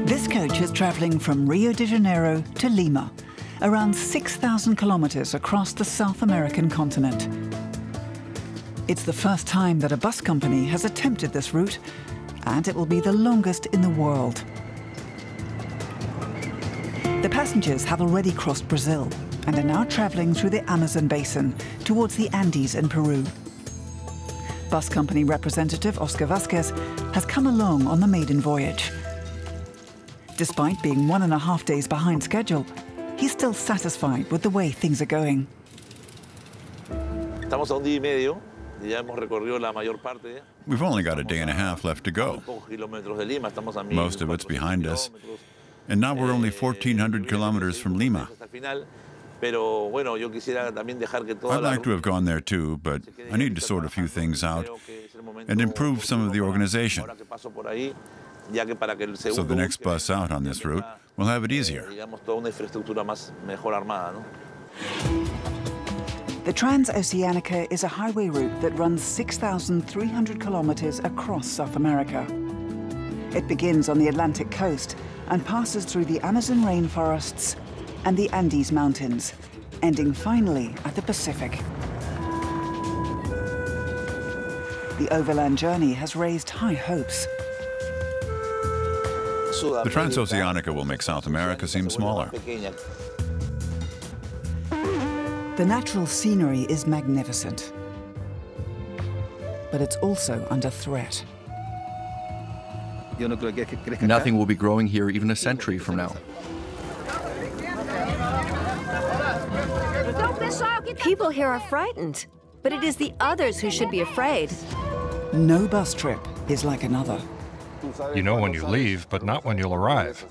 This coach is traveling from Rio de Janeiro to Lima, around 6,000 kilometers across the South American continent. It's the first time that a bus company has attempted this route, and it will be the longest in the world. The passengers have already crossed Brazil and are now traveling through the Amazon basin towards the Andes in Peru. Bus company representative Oscar Vasquez has come along on the maiden voyage. Despite being 1.5 days behind schedule, he's still satisfied with the way things are going. We've only got a day and a half left to go. Most of it's behind us. And now we're only 1,400 kilometers from Lima. I'd like to have gone there too, but I need to sort a few things out and improve some of the organization. So the next bus out on this route will have it easier. The Transoceânica is a highway route that runs 6,300 kilometers across South America. It begins on the Atlantic coast and passes through the Amazon rainforests and the Andes Mountains, ending finally at the Pacific. The overland journey has raised high hopes. The Transoceânica will make South America seem smaller. The natural scenery is magnificent, but it's also under threat. Nothing will be growing here even a century from now. People here are frightened, but it is the others who should be afraid. No bus trip is like another. You know when you leave, but not when you'll arrive.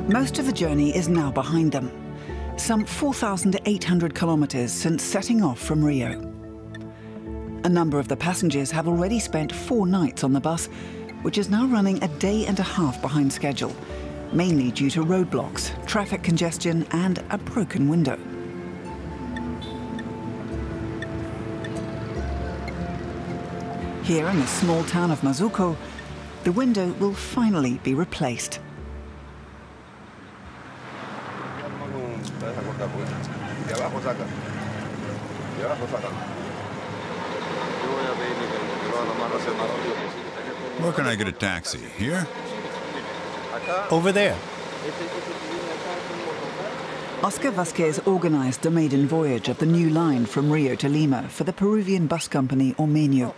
Most of the journey is now behind them, some 4,800 kilometers since setting off from Rio. A number of the passengers have already spent 4 nights on the bus, which is now running a day and a half behind schedule, mainly due to roadblocks, traffic congestion, and a broken window. Here in the small town of Cuzco, the window will finally be replaced. Where can I get a taxi? Here? Over there. Oscar Vasquez organized the maiden voyage of the new line from Rio to Lima for the Peruvian bus company Ormeño.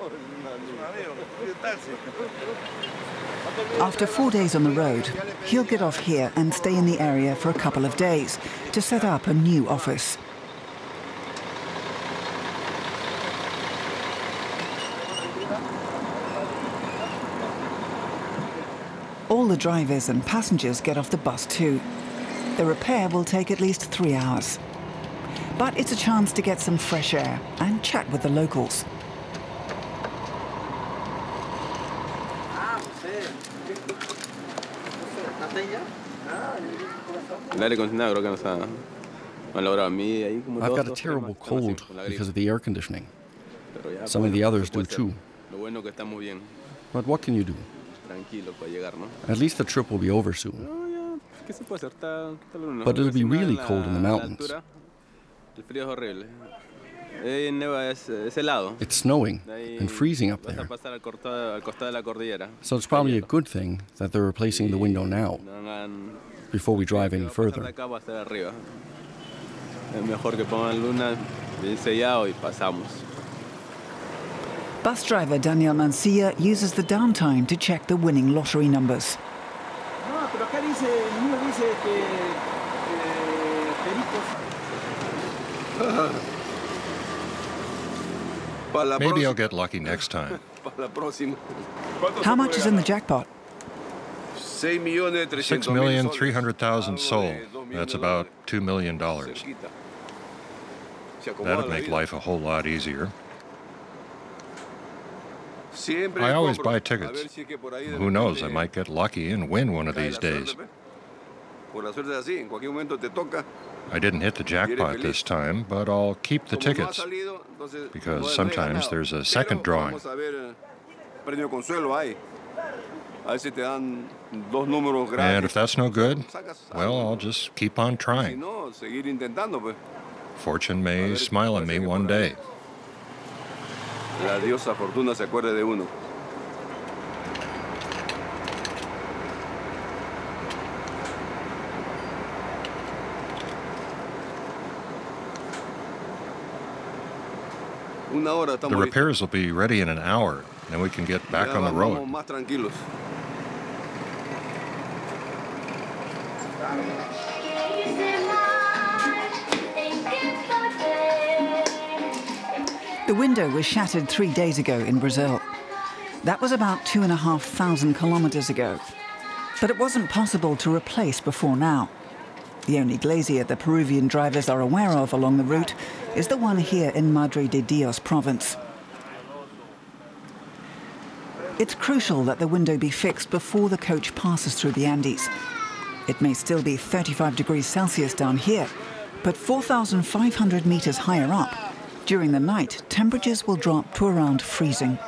After 4 days on the road, he'll get off here and stay in the area for a couple of days to set up a new office. All the drivers and passengers get off the bus too. The repair will take at least 3 hours. But it's a chance to get some fresh air and chat with the locals. I've got a terrible cold because of the air conditioning. Some of the others do too. But what can you do? At least the trip will be over soon. But it'll be really cold in the mountains. It's snowing and freezing up there. So it's probably a good thing that they're replacing the window now, before we drive any further. Bus driver Daniel Mancia uses the downtime to check the winning lottery numbers. Maybe I'll get lucky next time. How much is in the jackpot? 6,300,000 sol. That's about $2 million. That'd make life a whole lot easier. I always buy tickets. Who knows, I might get lucky and win one of these days. I didn't hit the jackpot this time, but I'll keep the tickets, because sometimes there's a second drawing. And if that's no good, well, I'll just keep on trying. Fortune may smile at me one day. La diosa Fortuna se acuerde de uno. The repairs will be ready in an hour, and we can get back on the road. The window was shattered 3 days ago in Brazil. That was about 2,500 kilometers ago. But it wasn't possible to replace before now. The only glacier the Peruvian drivers are aware of along the route is the one here in Madre de Dios province. It's crucial that the window be fixed before the coach passes through the Andes. It may still be 35 degrees Celsius down here, but 4,500 meters higher up, during the night, temperatures will drop to around freezing.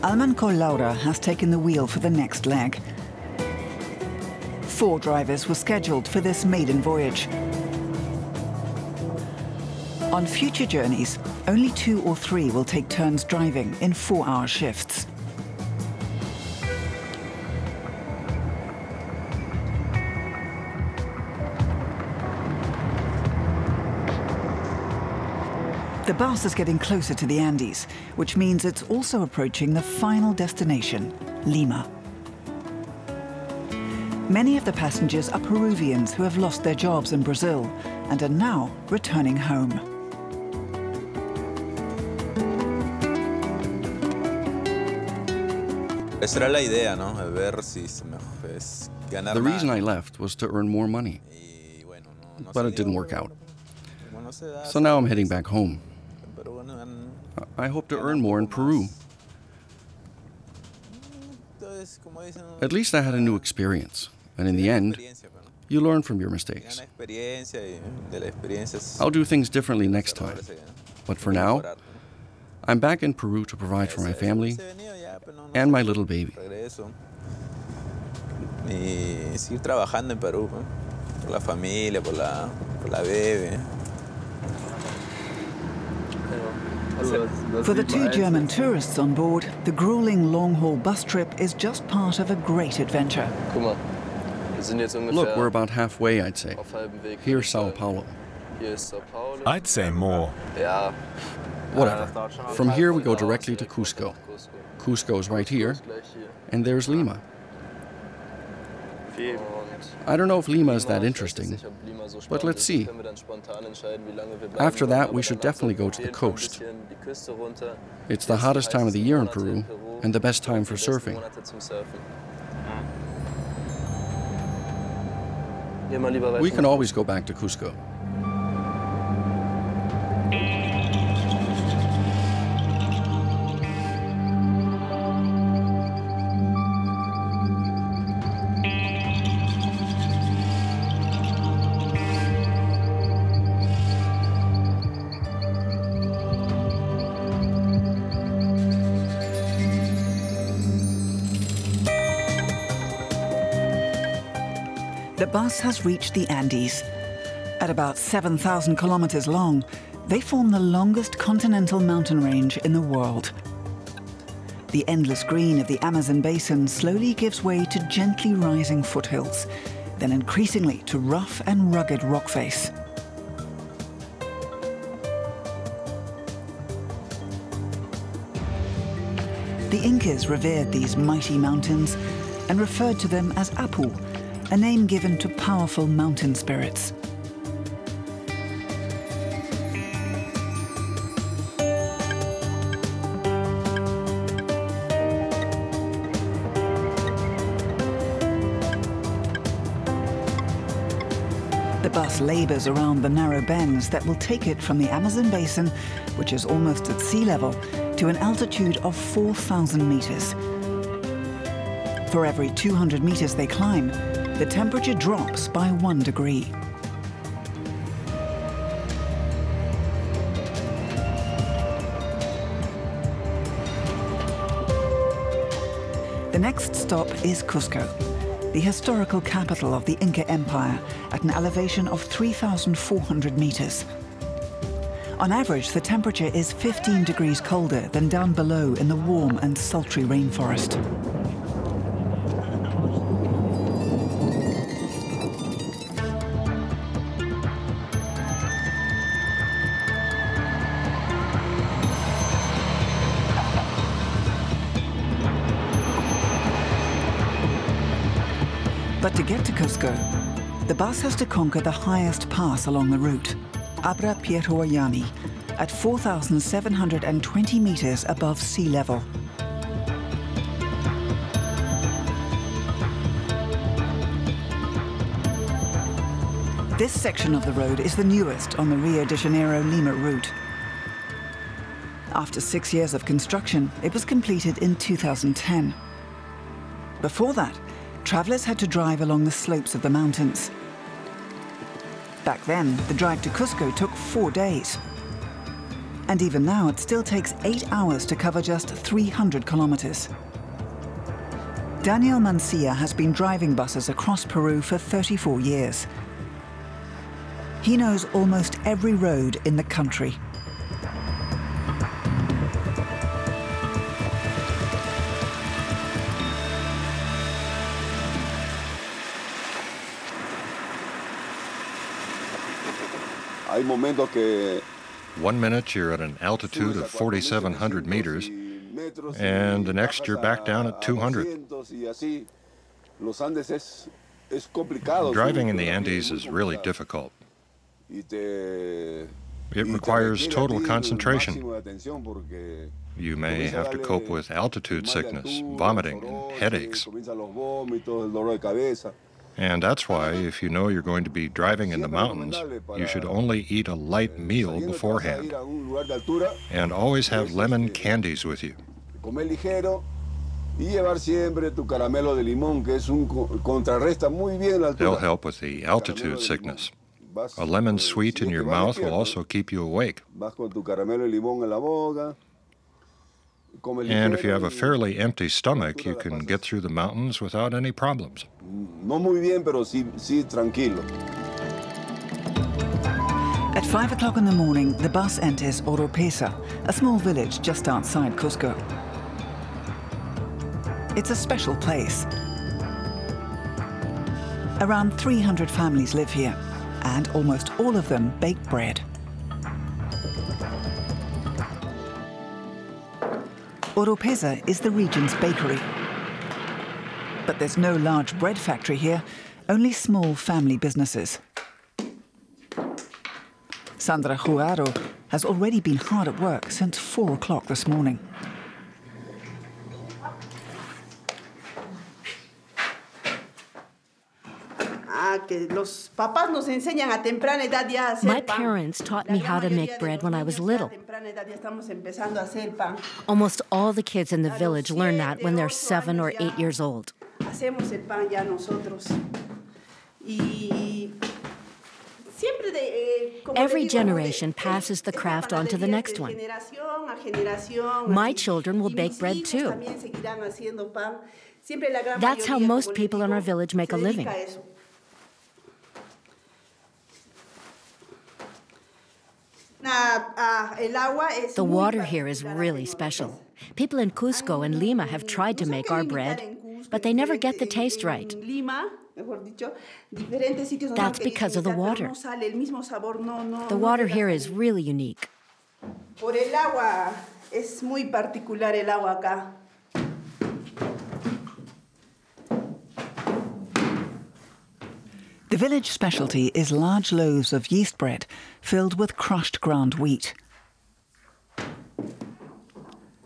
Almanco Laura has taken the wheel for the next leg. 4 drivers were scheduled for this maiden voyage. On future journeys, only 2 or 3 will take turns driving in 4-hour shifts. The bus is getting closer to the Andes, which means it's also approaching the final destination, Lima. Many of the passengers are Peruvians who have lost their jobs in Brazil and are now returning home. The reason I left was to earn more money, but it didn't work out. So now I'm heading back home. I hope to earn more in Peru. At least I had a new experience, and in the end, you learn from your mistakes. I'll do things differently next time, but for now, I'm back in Peru to provide for my family and my little baby. For the 2 German tourists on board, the grueling long-haul bus trip is just part of a great adventure. Look, we're about halfway, I'd say. Here's Sao Paulo. I'd say more. Whatever. From here we go directly to Cuzco. Cuzco's right here, and there's Lima. I don't know if Lima is that interesting, but let's see. After that, we should definitely go to the coast. It's the hottest time of the year in Peru, and the best time for surfing. We can always go back to Cuzco. The bus has reached the Andes. At about 7,000 kilometers long, they form the longest continental mountain range in the world. The endless green of the Amazon basin slowly gives way to gently rising foothills, then increasingly to rough and rugged rock face. The Incas revered these mighty mountains and referred to them as Apu, a name given to powerful mountain spirits. The bus labors around the narrow bends that will take it from the Amazon basin, which is almost at sea level, to an altitude of 4,000 meters. For every 200 meters they climb, the temperature drops by 1 degree. The next stop is Cuzco, the historical capital of the Inca Empire, at an elevation of 3,400 meters. On average, the temperature is 15 degrees colder than down below in the warm and sultry rainforest. But to get to Cuzco, the bus has to conquer the highest pass along the route, Abra Pierhuayani, at 4,720 meters above sea level. This section of the road is the newest on the Rio de Janeiro-Lima route. After 6 years of construction, it was completed in 2010. Before that, travelers had to drive along the slopes of the mountains. Back then, the drive to Cuzco took 4 days. And even now, it still takes 8 hours to cover just 300 kilometers. Daniel Mancia has been driving buses across Peru for 34 years. He knows almost every road in the country. One minute you're at an altitude of 4,700 meters, and the next you're back down at 200. Driving in the Andes is really difficult. It requires total concentration. You may have to cope with altitude sickness, vomiting, and headaches. And that's why, if you know you're going to be driving in the mountains, you should only eat a light meal beforehand. And always have lemon candies with you. They'll help with the altitude sickness. A lemon sweet in your mouth will also keep you awake. And if you have a fairly empty stomach, you can get through the mountains without any problems. At 5 o'clock in the morning, the bus enters Oropesa, a small village just outside Cuzco. It's a special place. Around 300 families live here, and almost all of them bake bread. Oropesa is the region's bakery. But there's no large bread factory here, only small family businesses. Sandra Juaro has already been hard at work since 4 o'clock this morning. My parents taught me how to make bread when I was little. Almost all the kids in the village learn that when they're 7 or 8 years old. Every generation passes the craft on to the next one. My children will bake bread too. That's how most people in our village make a living. The water here is really special. People in Cuzco and Lima have tried to make our bread, but they never get the taste right. That's because of the water. The water here is really unique. The village specialty is large loaves of yeast bread filled with crushed ground wheat.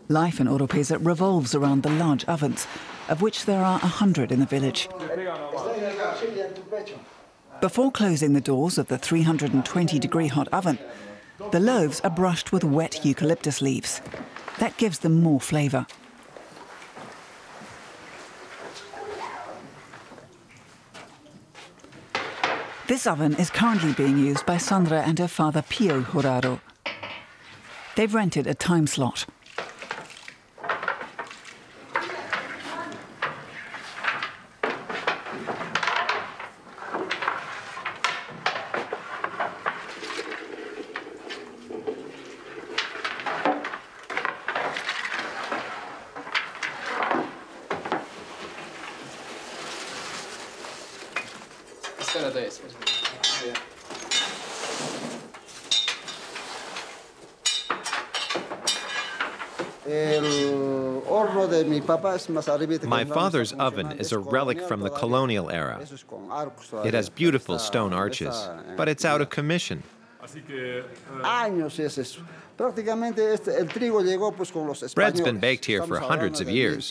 Life in Oropesa revolves around the large ovens, of which there are 100 in the village. Before closing the doors of the 320-degree hot oven, the loaves are brushed with wet eucalyptus leaves. That gives them more flavor. This oven is currently being used by Sandra and her father Pio Jurado. They've rented a time slot. My father's oven is a relic from the colonial era. It has beautiful stone arches, but it's out of commission. Bread's been baked here for hundreds of years.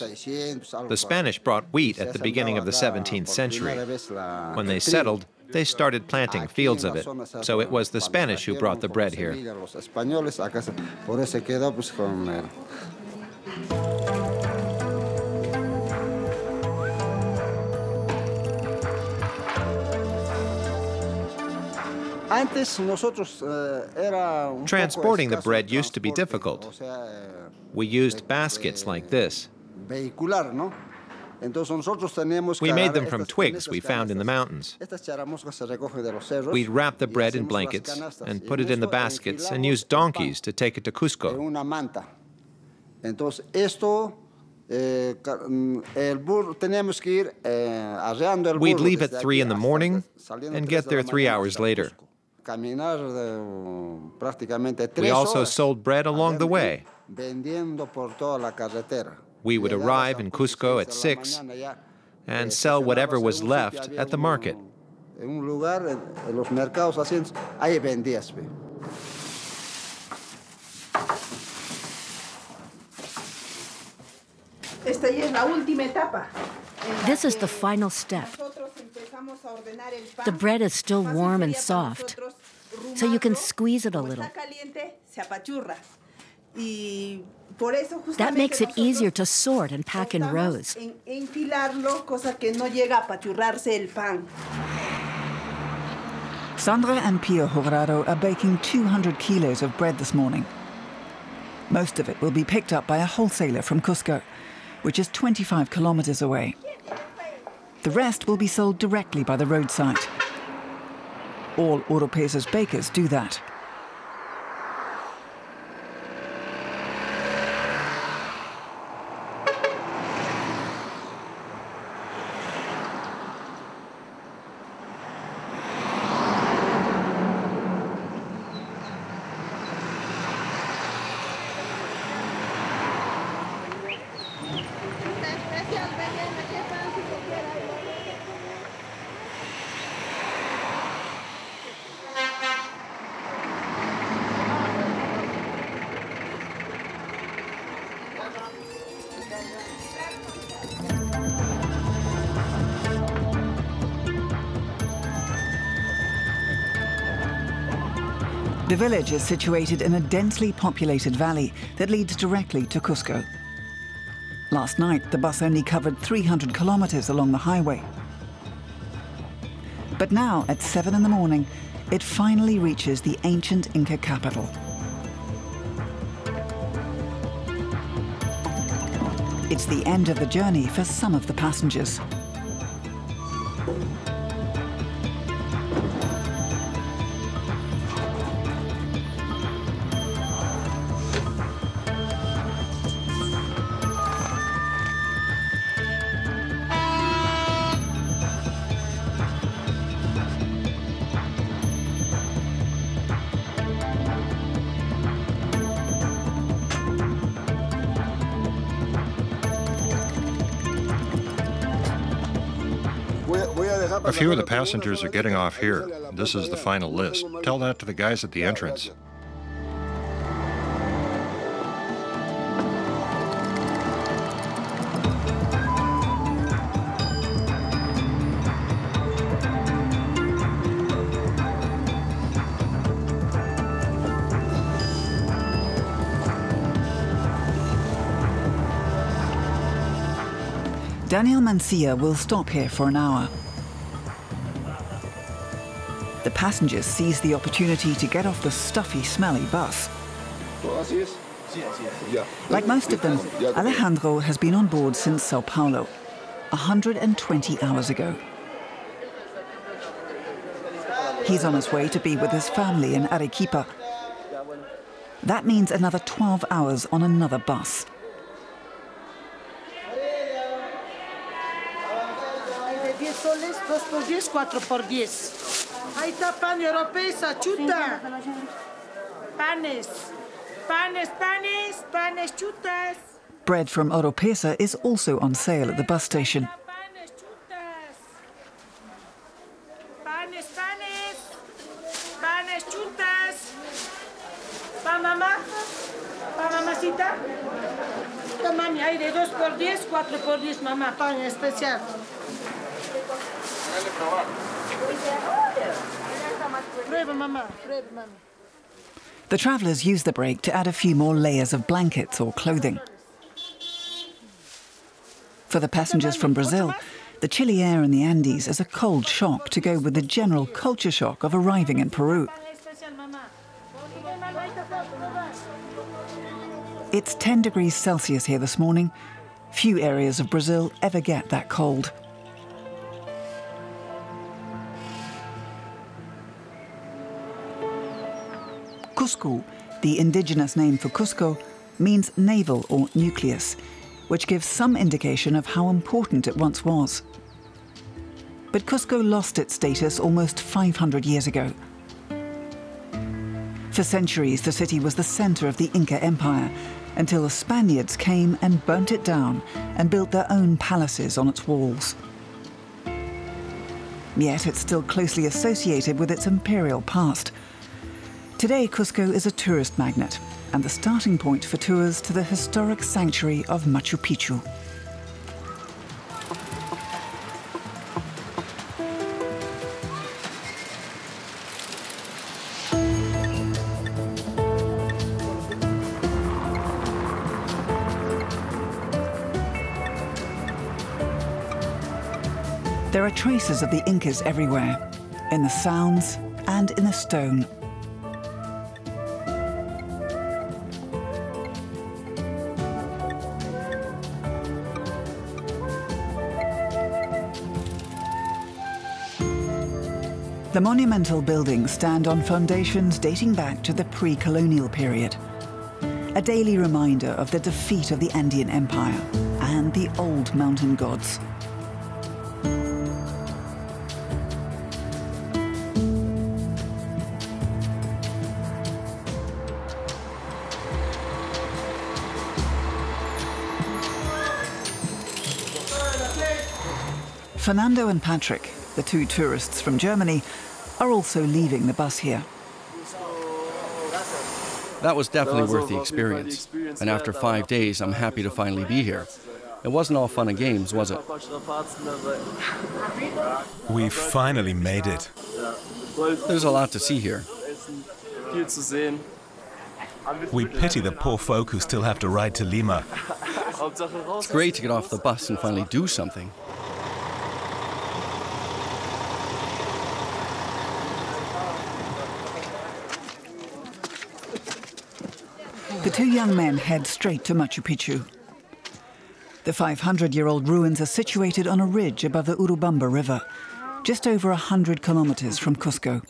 The Spanish brought wheat at the beginning of the 17th century. When they settled, they started planting fields of it, so it was the Spanish who brought the bread here. Transporting the bread used to be difficult. We used baskets like this. We made them from twigs we found in the mountains. We'd wrap the bread in blankets and put it in the baskets and use donkeys to take it to Cuzco. We'd leave at 3 in the morning and get there 3 hours later. We also sold bread along the way. We would arrive in Cuzco at 6 and sell whatever was left at the market. This is the final step. The bread is still warm and soft, so you can squeeze it a little. That makes it easier to sort and pack in rows. Sandra and Pio Jurado are baking 200 kilos of bread this morning. Most of it will be picked up by a wholesaler from Cuzco, which is 25 kilometers away. The rest will be sold directly by the roadside. All Oropesa's bakers do that. The village is situated in a densely populated valley that leads directly to Cuzco. Last night, the bus only covered 300 kilometers along the highway. But now, at 7 in the morning, it finally reaches the ancient Inca capital. It's the end of the journey for some of the passengers. A few of the passengers are getting off here. This is the final list. Tell that to the guys at the entrance. Daniel Mancia will stop here for an hour. The passengers seize the opportunity to get off the stuffy, smelly bus. Like most of them, Alejandro has been on board since Sao Paulo, 120 hours ago. He's on his way to be with his family in Arequipa. That means another 12 hours on another bus. Bread from Oropesa is also on sale at the bus station. The travellers use the break to add a few more layers of blankets or clothing. For the passengers from Brazil, the chilly air in the Andes is a cold shock to go with the general culture shock of arriving in Peru. It's 10 degrees Celsius here this morning. Few areas of Brazil ever get that cold. Cusco, the indigenous name for Cusco, means navel or nucleus, which gives some indication of how important it once was. But Cusco lost its status almost 500 years ago. For centuries, the city was the center of the Inca Empire, until the Spaniards came and burnt it down and built their own palaces on its walls. Yet it's still closely associated with its imperial past. Today, Cusco is a tourist magnet and the starting point for tours to the historic sanctuary of Machu Picchu. There are traces of the Incas everywhere, in the sounds and in the stone. The monumental buildings stand on foundations dating back to the pre-colonial period, a daily reminder of the defeat of the Andean Empire and the old mountain gods. Fernando and Patrick, the two tourists from Germany, are also leaving the bus here. That was definitely worth the experience. And after 5 days, I'm happy to finally be here. It wasn't all fun and games, was it? We finally made it. There's a lot to see here. We pity the poor folk who still have to ride to Lima. It's great to get off the bus and finally do something. The two young men head straight to Machu Picchu. The 500-year-old ruins are situated on a ridge above the Urubamba River, just over 100 kilometers from Cusco.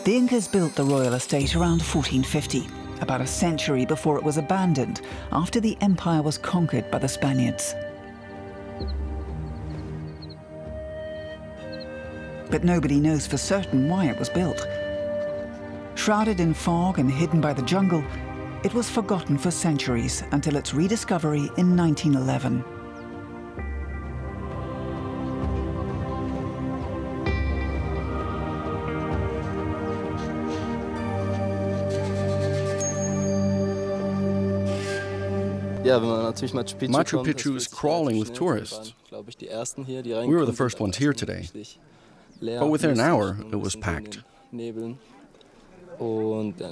The Incas built the royal estate around 1450, about a century before it was abandoned after the empire was conquered by the Spaniards. But nobody knows for certain why it was built. Shrouded in fog and hidden by the jungle, it was forgotten for centuries until its rediscovery in 1911. Machu Picchu is crawling with tourists. We were the first ones here today, but within an hour it was packed.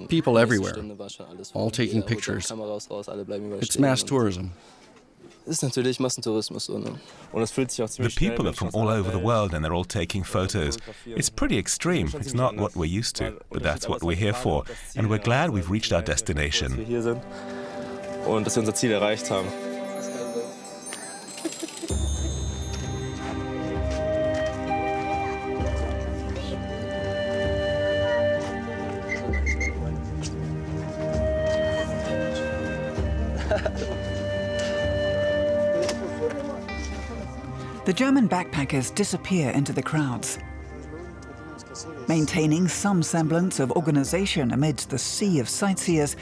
People everywhere, all taking pictures. It's mass tourism. The people are from all over the world and they're all taking photos. It's pretty extreme. It's not what we're used to, but that's what we're here for. And we're glad we've reached our destination. The German backpackers disappear into the crowds. Maintaining some semblance of organization amidst the sea of sightseers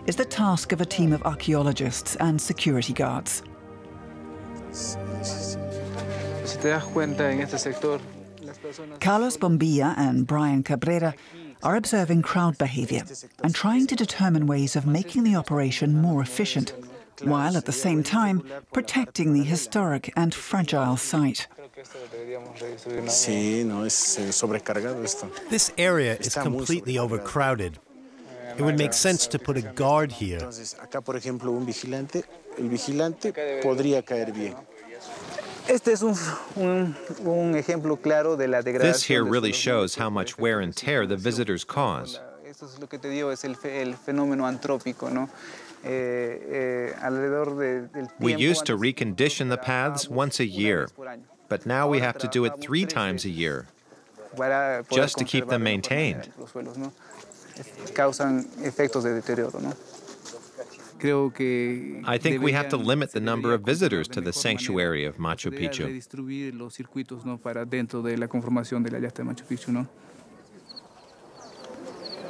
is the task of a team of archaeologists and security guards. Carlos Bombilla and Brian Cabrera are observing crowd behavior and trying to determine ways of making the operation more efficient, while at the same time protecting the historic and fragile site. This area is completely overcrowded. It would make sense to put a guard here. This here really shows how much wear and tear the visitors cause. We used to recondition the paths once a year, but now we have to do it 3 times a year, just to keep them maintained. I think we have to limit the number of visitors to the sanctuary of Machu Picchu.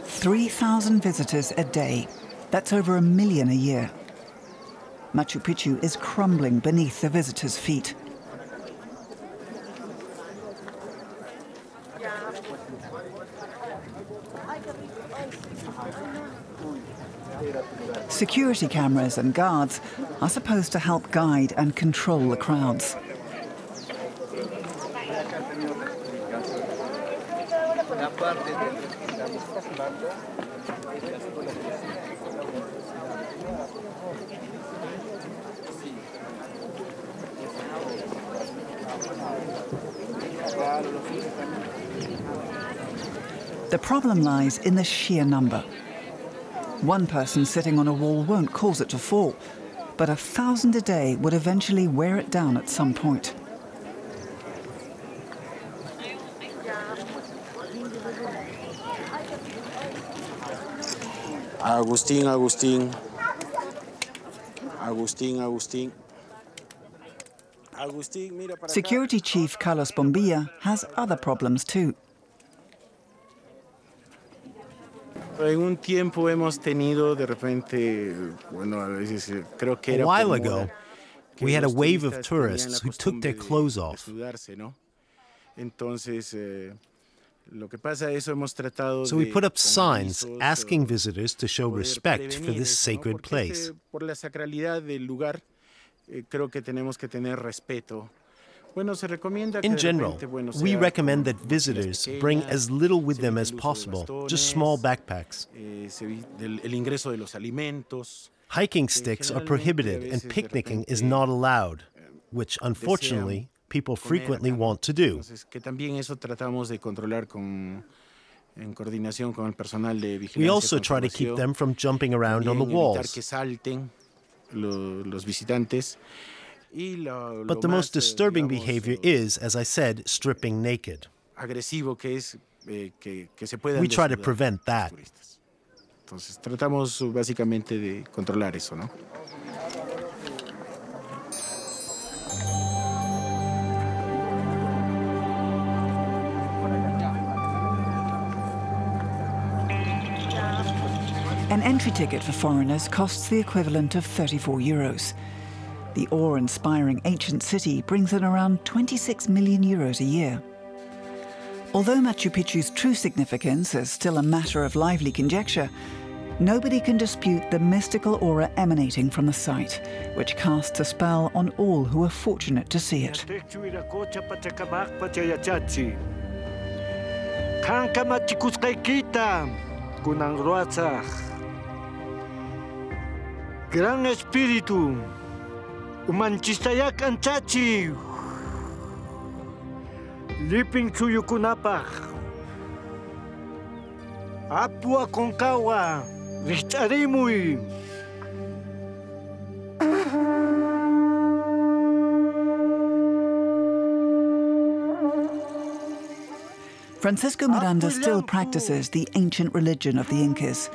3,000 visitors a day. That's over 1 million a year. Machu Picchu is crumbling beneath the visitors' feet. Security cameras and guards are supposed to help guide and control the crowds. The problem lies in the sheer number. One person sitting on a wall won't cause it to fall, but 1,000 a day would eventually wear it down at some point. Agustín. Security Chief Carlos Bombilla has other problems too. A while ago, we had a wave of tourists who took their clothes off. So we put up signs asking visitors to show respect for this sacred place. In general, we recommend that visitors bring as little with them as possible, just small backpacks. Hiking sticks are prohibited and picnicking is not allowed, which unfortunately people frequently want to do. We also try to keep them from jumping around on the walls. But the most disturbing behavior is, as I said, stripping naked. We try to prevent that. An entry ticket for foreigners costs the equivalent of 34 euros. The awe-inspiring ancient city brings in around 26 million euros a year. Although Machu Picchu's true significance is still a matter of lively conjecture, Nobody can dispute the mystical aura emanating from the site, which casts a spell on all who are fortunate to see it. Gran Espíritu, umanchistayak anchachi, liping suyukunapach, apua konkawa, richtarimui. Francisco Miranda still practices the ancient religion of the Incas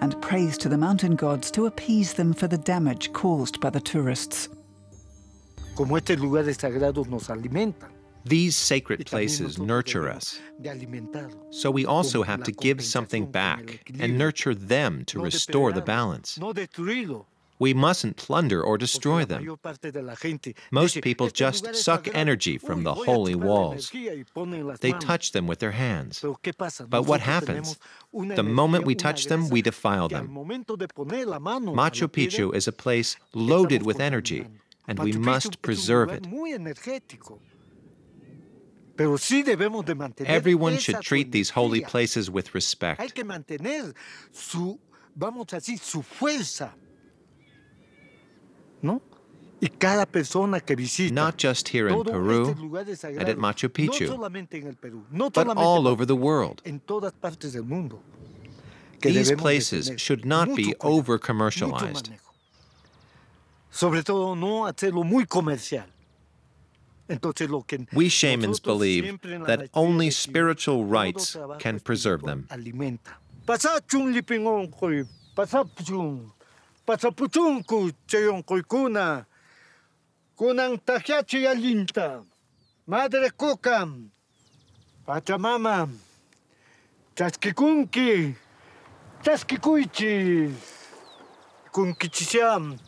and prays to the mountain gods to appease them for the damage caused by the tourists. These sacred places nurture us, so we also have to give something back and nurture them to restore the balance. We mustn't plunder or destroy them. Most people just suck energy from the holy walls. They touch them with their hands. But what happens? The moment we touch them, we defile them. Machu Picchu is a place loaded with energy, and we must preserve it. Everyone should treat these holy places with respect. Not just here in Peru and at Machu Picchu, but all over the world. These places should not be over-commercialized. We shamans believe that only spiritual rites can preserve them. Pasapuchunku cheyon koikuna, kunang tahiachi alinta, madre kokam, pachamama, chaskikunki, chaskikuichi, kunkichisham,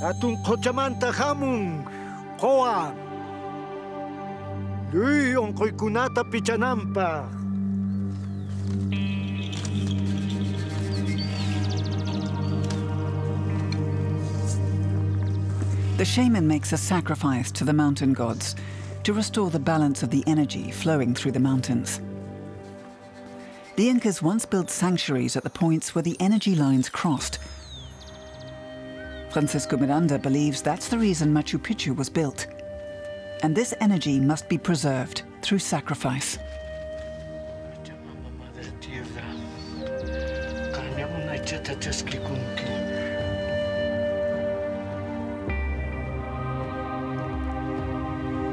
atun kochamanta hamun, koa, lui on koikunata pichanampa. The shaman makes a sacrifice to the mountain gods to restore the balance of the energy flowing through the mountains. The Incas once built sanctuaries at the points where the energy lines crossed. Francisco Miranda believes that's the reason Machu Picchu was built. And this energy must be preserved through sacrifice.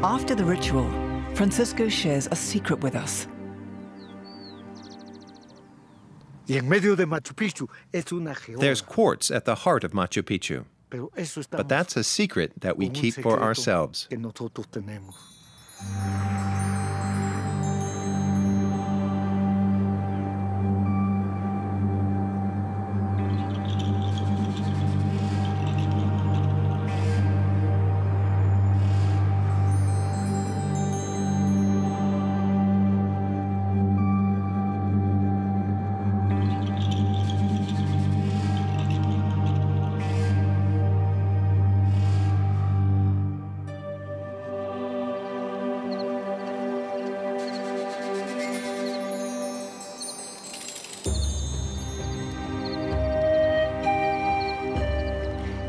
After the ritual, Francisco shares a secret with us. There's quartz at the heart of Machu Picchu, but that's a secret that we keep for ourselves.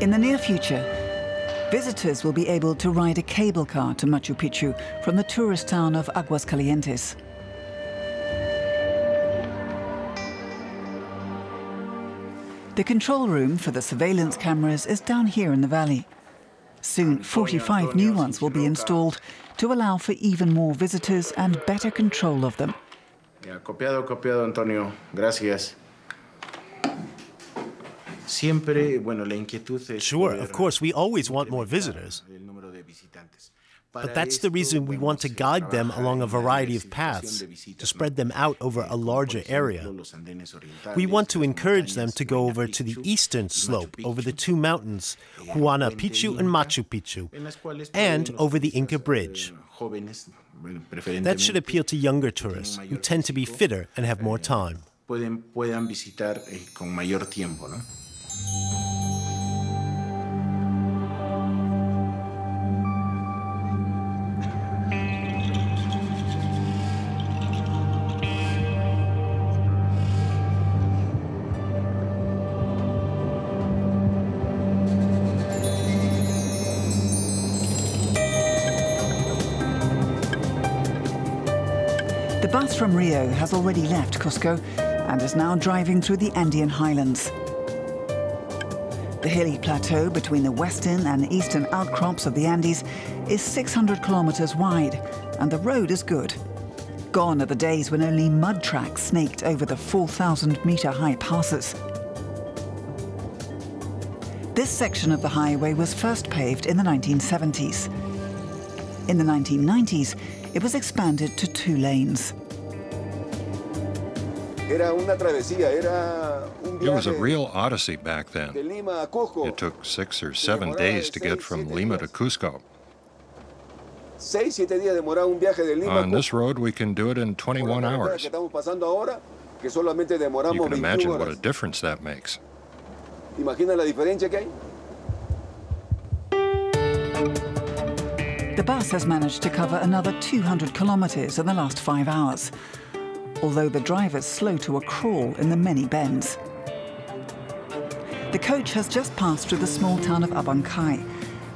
In the near future, visitors will be able to ride a cable car to Machu Picchu from the tourist town of Aguascalientes. The control room for the surveillance cameras is down here in the valley. Soon, 45 new ones will be installed to allow for even more visitors and better control of them. Copiado, Antonio. Gracias. Sure, of course, we always want more visitors. But that's the reason we want to guide them along a variety of paths, to spread them out over a larger area. We want to encourage them to go over to the eastern slope, over the two mountains, Huayna Picchu and Machu Picchu, and over the Inca Bridge. That should appeal to younger tourists, who tend to be fitter and have more time. The bus from Rio has already left Cuzco and is now driving through the Andean highlands. The hilly plateau between the western and eastern outcrops of the Andes is 600 kilometers wide, and the road is good. Gone are the days when only mud tracks snaked over the 4,000-meter-high passes. This section of the highway was first paved in the 1970s. In the 1990s, it was expanded to 2 lanes. It was a real odyssey back then. It took 6 or 7 days to get from Lima to Cuzco. On this road, we can do it in 21 hours. You can imagine what a difference that makes. The bus has managed to cover another 200 kilometers in the last 5 hours, although the driver's slow to a crawl in the many bends. The coach has just passed through the small town of Abancay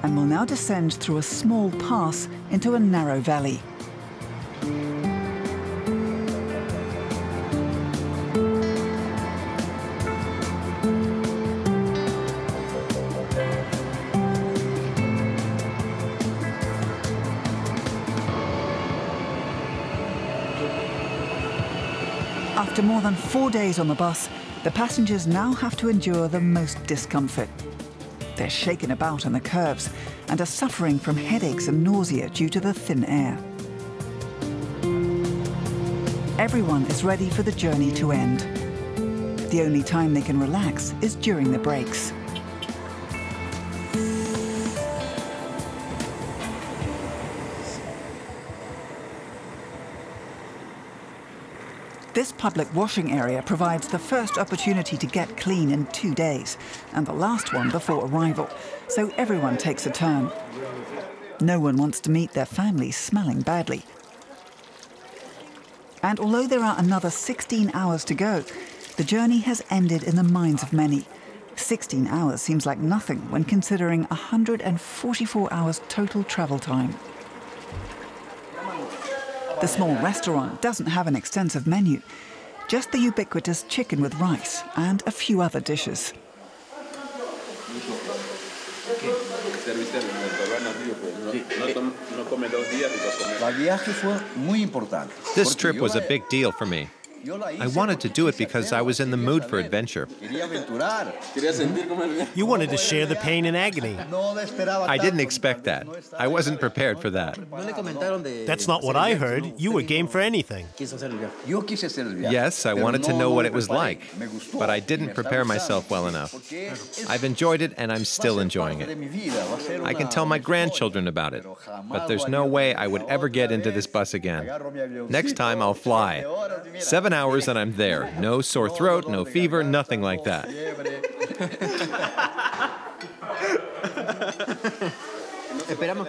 and will now descend through a small pass into a narrow valley. After more than 4 days on the bus, the passengers now have to endure the most discomfort. They're shaken about in the curves and are suffering from headaches and nausea due to the thin air. Everyone is ready for the journey to end. The only time they can relax is during the breaks. This public washing area provides the first opportunity to get clean in 2 days, and the last one before arrival, so everyone takes a turn. No one wants to meet their families smelling badly. And although there are another 16 hours to go, the journey has ended in the minds of many. 16 hours seems like nothing when considering 144 hours total travel time. The small restaurant doesn't have an extensive menu, just the ubiquitous chicken with rice and a few other dishes. This trip was a big deal for me. I wanted to do it because I was in the mood for adventure. You wanted to share the pain and agony. I didn't expect that. I wasn't prepared for that. That's not what I heard. You were game for anything. Yes, I wanted to know what it was like, but I didn't prepare myself well enough. I've enjoyed it, and I'm still enjoying it. I can tell my grandchildren about it, but there's no way I would ever get into this bus again. Next time, I'll fly. 7 hours and I'm there. No sore throat, no fever, nothing like that.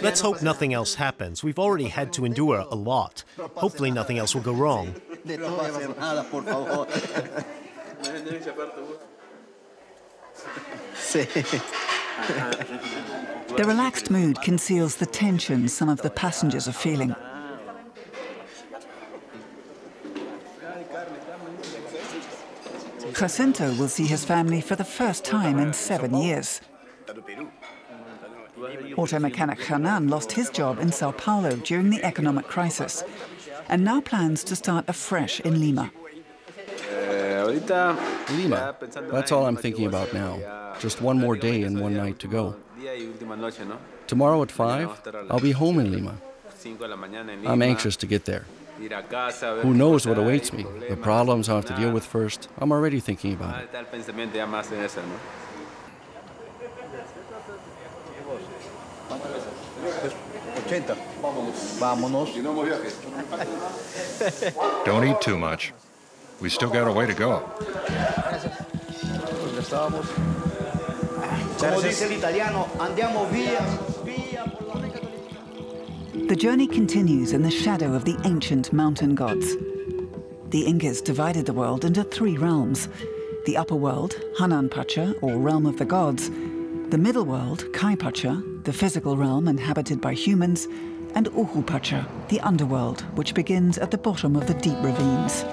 Let's hope nothing else happens. We've already had to endure a lot. Hopefully nothing else will go wrong. The relaxed mood conceals the tension some of the passengers are feeling. Jacinto will see his family for the first time in 7 years. Auto mechanic Johan lost his job in Sao Paulo during the economic crisis and now plans to start afresh in Lima. Lima, that's all I'm thinking about now. Just one more day and one night to go. Tomorrow at 5, I'll be home in Lima. I'm anxious to get there. Who knows what awaits me, the problems I'll have to deal with first. I'm already thinking about it. Don't eat too much. We still got a way to go. The journey continues in the shadow of the ancient mountain gods. The Incas divided the world into 3 realms. The upper world, Hananpacha, or realm of the gods. The middle world, Kaipacha, the physical realm inhabited by humans. And Uhupacha, the underworld, which begins at the bottom of the deep ravines.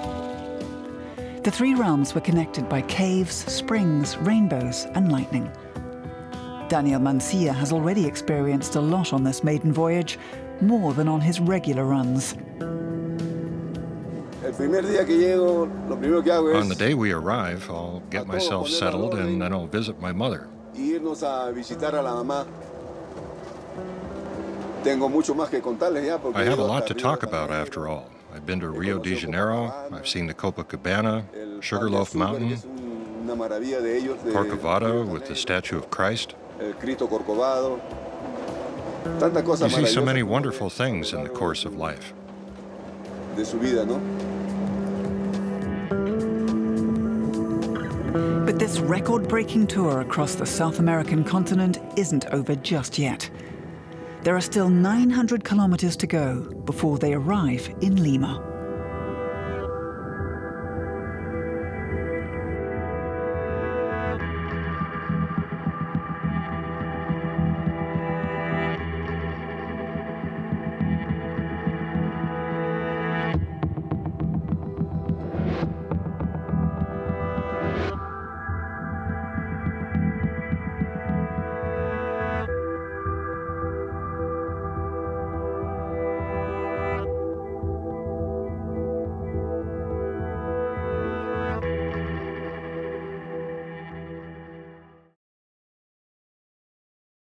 The 3 realms were connected by caves, springs, rainbows, and lightning. Daniel Mancia has already experienced a lot on this maiden voyage, more than on his regular runs. On the day we arrive, I'll get myself settled and then I'll visit my mother. I have a lot to talk about after all. I've been to Rio de Janeiro, I've seen the Copacabana, Sugarloaf Mountain, Corcovado with the statue of Christ. You see so many wonderful things in the course of life. But this record-breaking tour across the South American continent isn't over just yet. There are still 900 kilometers to go before they arrive in Lima.